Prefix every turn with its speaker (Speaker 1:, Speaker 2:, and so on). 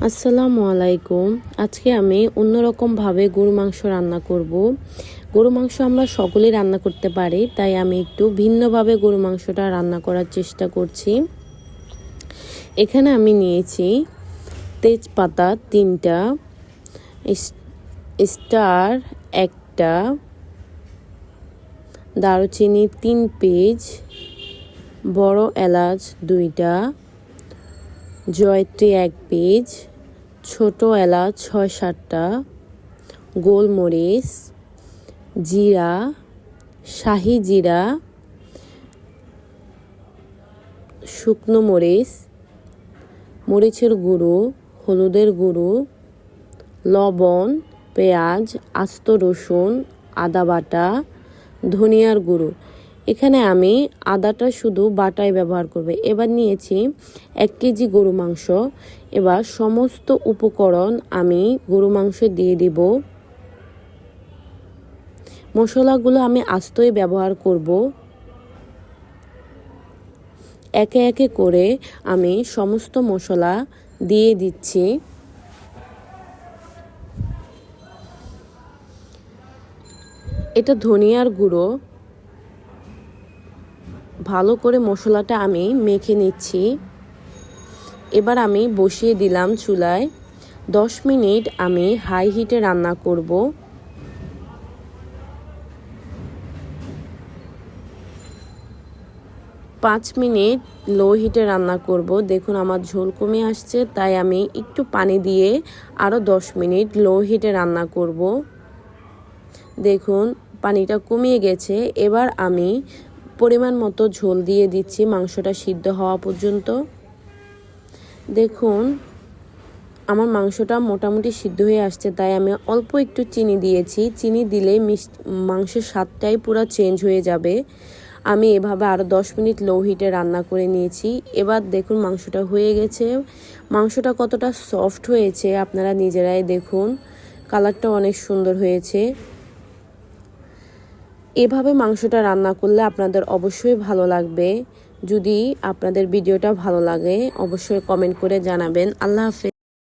Speaker 1: আসসালামু আলাইকুম। আজকে আমি অন্যরকমভাবে গরু মাংস রান্না করব। গরু মাংস আমরা সকলেই রান্না করতে পারি, তাই আমি একটু ভিন্নভাবে গরু মাংসটা রান্না করার চেষ্টা করছি। এখানে আমি নিয়েছি তেজপাতা 3টা, স্টার 1টা, দারুচিনি 3 পিস, বড় এলাচ 2টা, জয়ত্রী 1 পিস, ছোট এলাচ 6-7টা, গোলমরিচ, জিরা, শাহি জিরা, শুকনো মরিচ, মরিচের গুঁড়ো, হলুদের গুঁড়ো, লবণ, পেঁয়াজ, আস্ত রসুন, আদা বাটা, ধনিয়ার গুঁড়ো। এখানে আমি আদাটা শুধু বাটায় ব্যবহার করব। এবার নিয়েছি 1 কেজি গরু মাংস। এবার সমস্ত উপকরণ আমি গরু মাংসে দিয়ে দিব। মশলাগুলো আমি আস্তই ব্যবহার করব। একে একে করে আমি সমস্ত মশলা দিয়ে দিচ্ছি। এটা ধনিয়ার গুঁড়ো। ভালো করে মশলাটা আমি মেখে নিচ্ছি। এবার আমি বসিয়ে দিলাম চুলায়। 10 মিনিট আমি হাই হিটে রান্না করব। 5 মিনিট লো হিটে রান্না করব। দেখুন আমার ঝোল কমে আসছে, তাই আমি একটু পানি দিয়ে আরও 10 মিনিট লো হিটে রান্না করব। দেখুন পানিটা কমিয়ে গেছে। এবার আমি পরিমাণ মতো ঝোল দিয়ে দিচ্ছি মাংসটা সিদ্ধ হওয়া পর্যন্ত। দেখুন আমার মাংসটা মোটামুটি সিদ্ধ হয়ে আসছে, তাই আমি অল্প একটু চিনি দিয়েছি। চিনি দিলে মাংসের স্বাদটাই পুরো চেঞ্জ হয়ে যাবে। আমি এভাবে আরও 10 মিনিট লো হিটে রান্না করে নিয়েছি। এবার দেখুন মাংসটা হয়ে গেছে। মাংসটা কতটা সফট হয়েছে আপনারা নিজেরাই দেখুন। কালারটা অনেক সুন্দর হয়েছে। এভাবে মাংসটা রান্না করলে আপনাদের অবশ্যই ভালো লাগবে। যদি আপনাদের ভিডিওটা ভালো লাগে অবশ্যই কমেন্ট করে জানাবেন। আল্লাহ হাফেজ।